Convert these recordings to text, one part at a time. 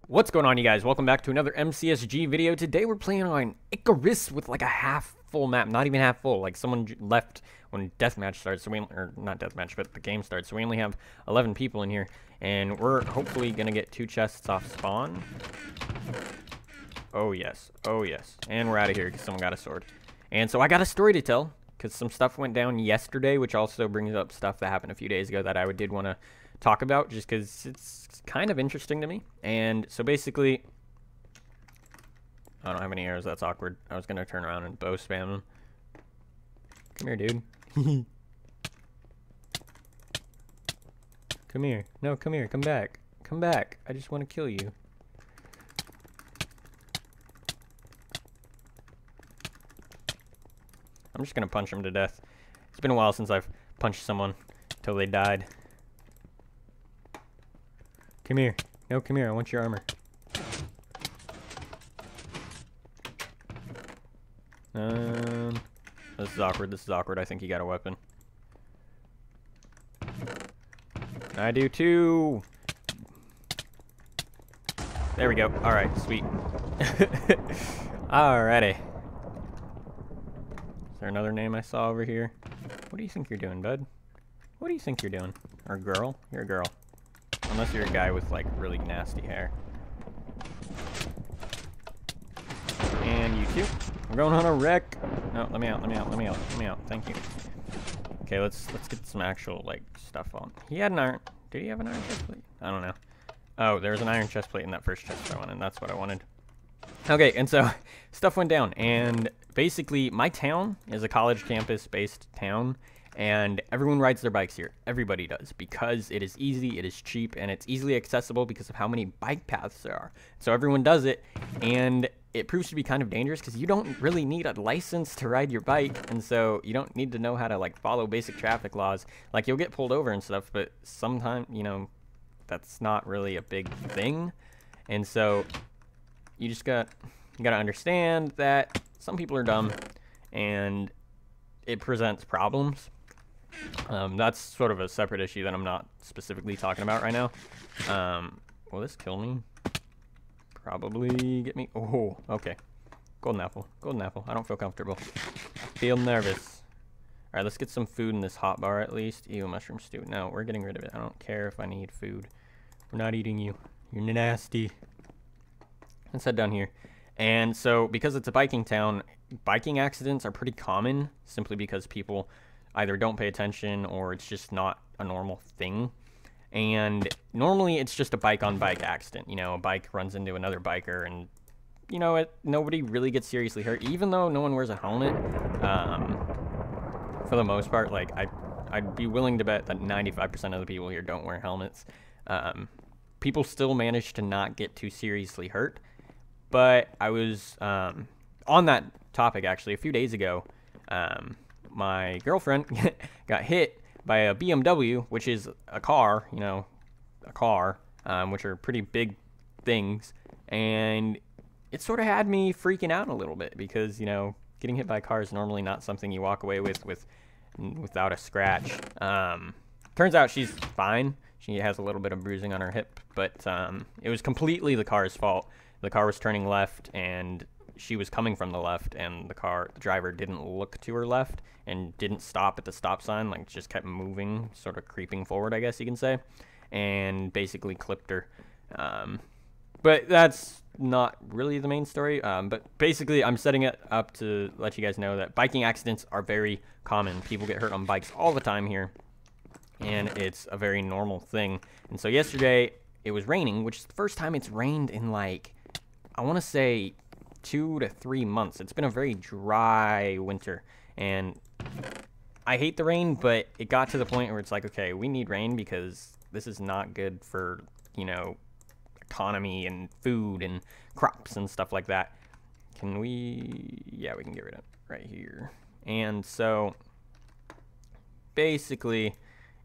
What's going on, you guys? Welcome back to another MCSG video. Today we're playing on Icarus with like a half full map, not even half full. Like someone left when deathmatch starts, so or not deathmatch, but the game starts. So we only have 11 people in here, and we're hopefully gonna get 2 chests off spawn. Oh yes, and we're out of here because someone got a sword. And so I got a story to tell because some stuff went down yesterday, which also brings up stuff that happened a few days ago that I did want to talk about just because it's kind of interesting to me. And so basically, I don't have any arrows. That's awkward. I was gonna turn around and bow spam them. Come here, dude. Come here. No, come here. Come back. Come back. I just want to kill you. I'm just gonna punch him to death. It's been a while since I've punched someone until they died. Come here. No, come here. I want your armor. This is awkward. This is awkward. I think he got a weapon. I do too. There we go. Alright, sweet. Alrighty. Is there another name I saw over here? What do you think you're doing, bud? What do you think you're doing? Or girl? You're a girl. Unless you're a guy with, like, really nasty hair. And you too. We're going on a wreck. No, let me out, let me out, let me out, let me out. Thank you. Okay, let's get some actual, like, stuff on. He had an iron... Did he have an iron chest plate? I don't know. Oh, there was an iron chest plate in that first chest I wanted, and that's what I wanted. Okay, and so, stuff went down, and basically, my town is a college campus-based town, and everyone rides their bikes here. Everybody does, because it is easy, it is cheap, and it's easily accessible because of how many bike paths there are. So everyone does it, and it proves to be kind of dangerous because you don't really need a license to ride your bike, and so you don't need to know how to, like, follow basic traffic laws. Like, you'll get pulled over and stuff, but sometimes, you know, that's not really a big thing. And so you gotta understand that some people are dumb, and it presents problems. That's sort of a separate issue that I'm not specifically talking about right now. Will this kill me? Probably get me. Oh, okay. Golden apple. Golden apple. I don't feel comfortable. Feel nervous. Alright, let's get some food in this hot bar at least. Ew, mushroom stew. No, we're getting rid of it. I don't care if I need food. We're not eating you. You're nasty. Let's head down here. And so, because it's a biking town, biking accidents are pretty common simply because people either don't pay attention or it's just not a normal thing. And normally it's just a bike-on-bike accident. You know, a bike runs into another biker and, you know, nobody really gets seriously hurt, even though no one wears a helmet. For the most part, like, I'd be willing to bet that 95% of the people here don't wear helmets. People still manage to not get too seriously hurt. But I was on that topic, actually, a few days ago. My girlfriend got hit by a BMW, which is a car, you know, which are pretty big things. And it sort of had me freaking out a little bit because, you know, getting hit by a car is normally not something you walk away without a scratch. Turns out she's fine. She has a little bit of bruising on her hip, but it was completely the car's fault. The car was turning left, and she was coming from the left, and the driver didn't look to her left and didn't stop at the stop sign, like just kept moving, sort of creeping forward, I guess you can say, and basically clipped her. But that's not really the main story. But basically, I'm setting it up to let you guys know that biking accidents are very common. People get hurt on bikes all the time here, and it's a very normal thing. And so yesterday, it was raining, which is the first time it's rained in, like, I want to say 2 to 3 months. It's been a very dry winter, and I hate the rain, but it got to the point where it's like, okay, we need rain because this is not good for, you know, economy and food and crops and stuff like that. Can we... Yeah, we can get rid of it right here. And so basically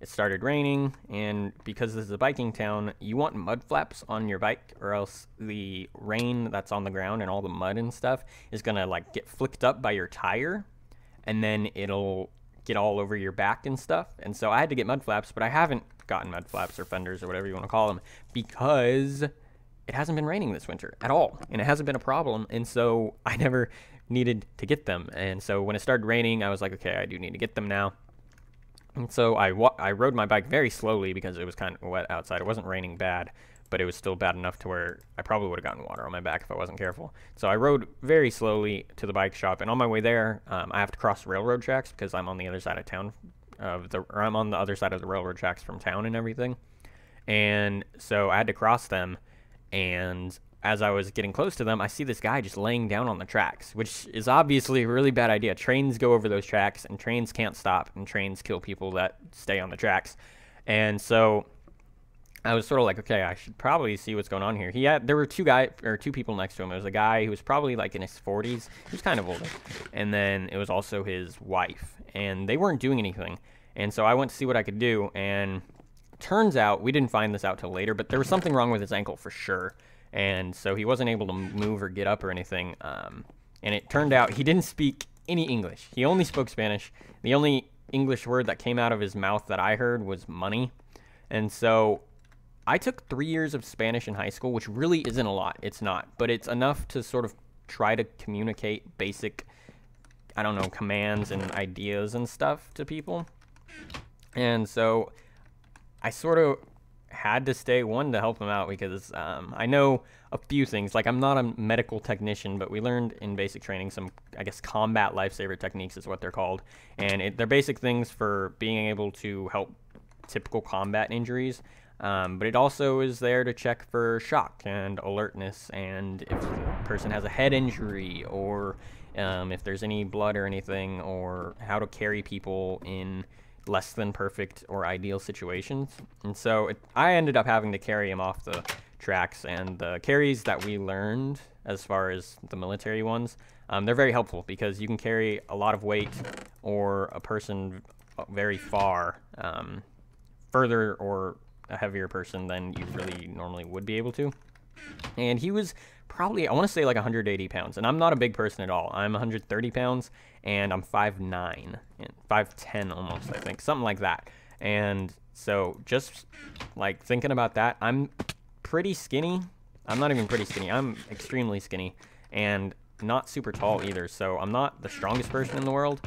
it started raining, and because this is a biking town, you want mud flaps on your bike, or else the rain that's on the ground and all the mud and stuff is gonna, like, get flicked up by your tire, and then it'll get all over your back and stuff. And so I had to get mud flaps, but I haven't gotten mud flaps or fenders or whatever you want to call them because it hasn't been raining this winter at all, and it hasn't been a problem, and so I never needed to get them. And so when it started raining, I was like, okay, I do need to get them now. And so I rode my bike very slowly because it was kind of wet outside. It wasn't raining bad, but it was still bad enough to where I probably would have gotten water on my back if I wasn't careful. So I rode very slowly to the bike shop, and on my way there, I have to cross railroad tracks because I'm on the other side of town, or I'm on the other side of the railroad tracks from town and everything. And so I had to cross them, and as I was getting close to them, I see this guy just laying down on the tracks, which is obviously a really bad idea. Trains go over those tracks, and trains can't stop, and trains kill people that stay on the tracks. And so I was sort of like, okay, I should probably see what's going on here. There were two people next to him. There was a guy who was probably like in his 40s. He was kind of older. And then it was also his wife, and they weren't doing anything. And so I went to see what I could do, and turns out, we didn't find this out till later, but there was something wrong with his ankle for sure. And so he wasn't able to move or get up or anything. And it turned out he didn't speak any English. He only spoke Spanish. The only English word that came out of his mouth that I heard was money. And so I took 3 years of Spanish in high school, which really isn't a lot. It's not. But it's enough to sort of try to communicate basic, I don't know, commands and ideas and stuff to people. And so I sort of had to stay to help him out because I know a few things. Like, I'm not a medical technician, but we learned in basic training some, I guess, combat lifesaver techniques is what they're called. And they're basic things for being able to help typical combat injuries. But it also is there to check for shock and alertness, and if the person has a head injury, or if there's any blood or anything, or how to carry people in less than perfect or ideal situations. And so I ended up having to carry him off the tracks, and the carries that we learned as far as the military ones, they're very helpful because you can carry a lot of weight or a person very far, further or a heavier person than you really normally would be able to. And he was probably, I want to say, like 180 pounds. And I'm not a big person at all. I'm 130 pounds, and I'm 5'9", and 5'10" almost, I think. Something like that. And so just, like, thinking about that, I'm pretty skinny. I'm not even pretty skinny. I'm extremely skinny, and not super tall either. So I'm not the strongest person in the world.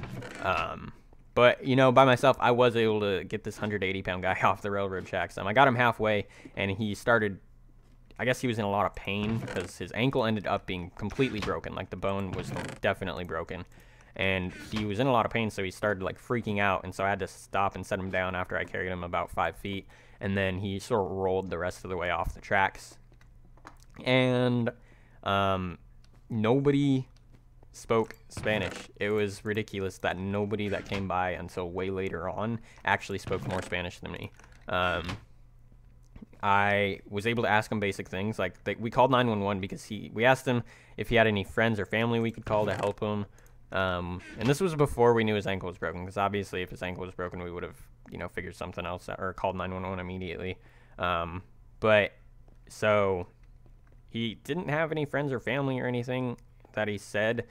But, you know, by myself, I was able to get this 180-pound guy off the railroad tracks. I got him halfway, and he started, I guess he was in a lot of pain because his ankle ended up being completely broken. Like, the bone was definitely broken. And he was in a lot of pain, so he started, like, freaking out. And so I had to stop and set him down after I carried him about 5 feet. And then he sort of rolled the rest of the way off the tracks. And nobody spoke Spanish. It was ridiculous that nobody that came by until way later on actually spoke more Spanish than me. I was able to ask him basic things, like we called 911 because we asked him if he had any friends or family we could call to help him. And this was before we knew his ankle was broken, because obviously if his ankle was broken, we would have, you know, figured something else out, or called 911 immediately. But so he didn't have any friends or family or anything that he said.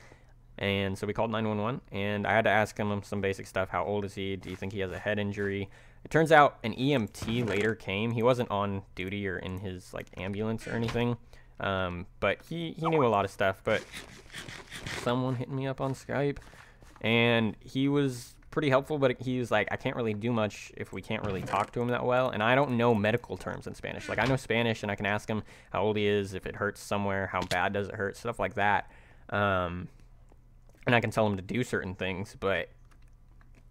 And so we called 911, and I had to ask him some basic stuff. How old is he? Do you think he has a head injury? It turns out an EMT later came. He wasn't on duty or in his, like, ambulance or anything. But he knew a lot of stuff. But someone hit me up on Skype, and he was pretty helpful, but he was like, I can't really do much if we can't really talk to him that well. And I don't know medical terms in Spanish. Like, I know Spanish, and I can ask him how old he is, if it hurts somewhere, how bad does it hurt, stuff like that. And I can tell him to do certain things, but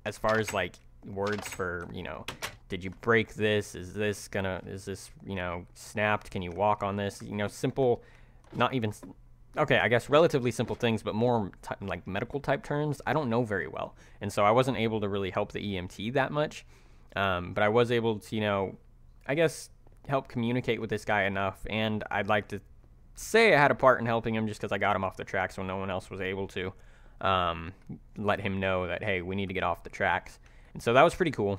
as far as, like, words for, you know, did you break this? Is this, you know, snapped? Can you walk on this? You know, simple, not even, okay, I guess relatively simple things, but more like medical type terms, I don't know very well. And so I wasn't able to really help the EMT that much. But I was able to, you know, I guess help communicate with this guy enough. And I'd like to say I had a part in helping him just because I got him off the tracks when no one else was able to. Let him know that, hey, we need to get off the tracks. And so that was pretty cool.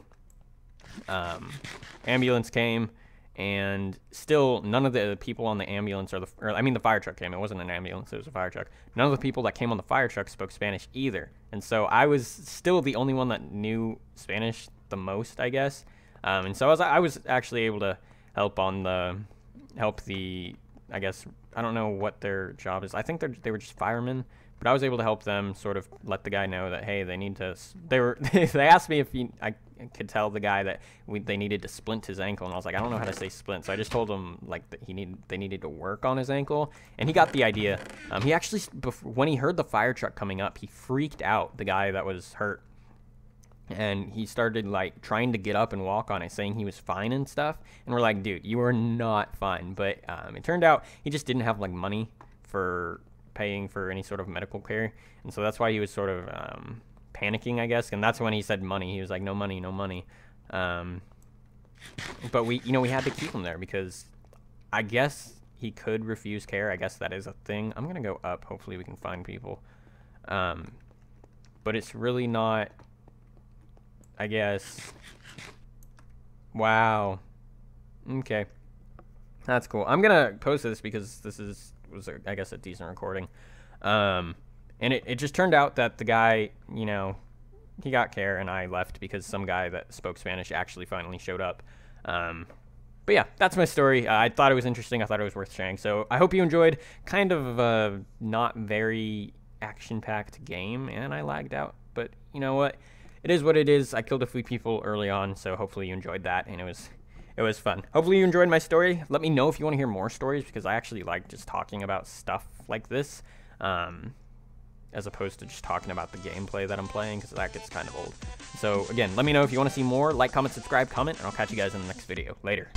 Ambulance came, and still none of the people on the ambulance, the fire truck came. It wasn't an ambulance, it was a fire truck. None of the people that came on the fire truck spoke Spanish either. And so I was still the only one that knew Spanish the most, I guess. And so I was actually able to help the I guess, I don't know what their job is. I think they were just firemen, but I was able to help them sort of let the guy know that, hey, they need to, they asked me if I could tell the guy that they needed to splint his ankle, and I was like, I don't know how to say splint, so I just told him, like, that they needed to work on his ankle, and he got the idea. He actually, when he heard the fire truck coming up, he freaked out, the guy that was hurt. And he started, like, trying to get up and walk on it, saying he was fine and stuff. And we're like, dude, you are not fine. But it turned out he just didn't have, like, money for paying for any sort of medical care. And so that's why he was sort of panicking, I guess. And that's when he said money. He was like, no money, no money. But we had to keep him there because I guess he could refuse care. I guess that is a thing. I'm going to go up. Hopefully we can find people. But it's really not... I guess. Wow. Okay. That's cool. I'm going to post this because this was I guess, a decent recording. And it just turned out that the guy, you know, he got care and I left because some guy that spoke Spanish actually finally showed up. But yeah, that's my story. I thought it was interesting. I thought it was worth sharing. So I hope you enjoyed. Kind of a not very action-packed game, and I lagged out. But you know what? It is what it is. I killed a few people early on, so hopefully you enjoyed that, and it was fun. Hopefully you enjoyed my story. Let me know if you want to hear more stories, because I actually like just talking about stuff like this, as opposed to just talking about the gameplay that I'm playing, because that gets kind of old. So again, let me know if you want to see more. Like, comment, subscribe, comment, and I'll catch you guys in the next video. Later.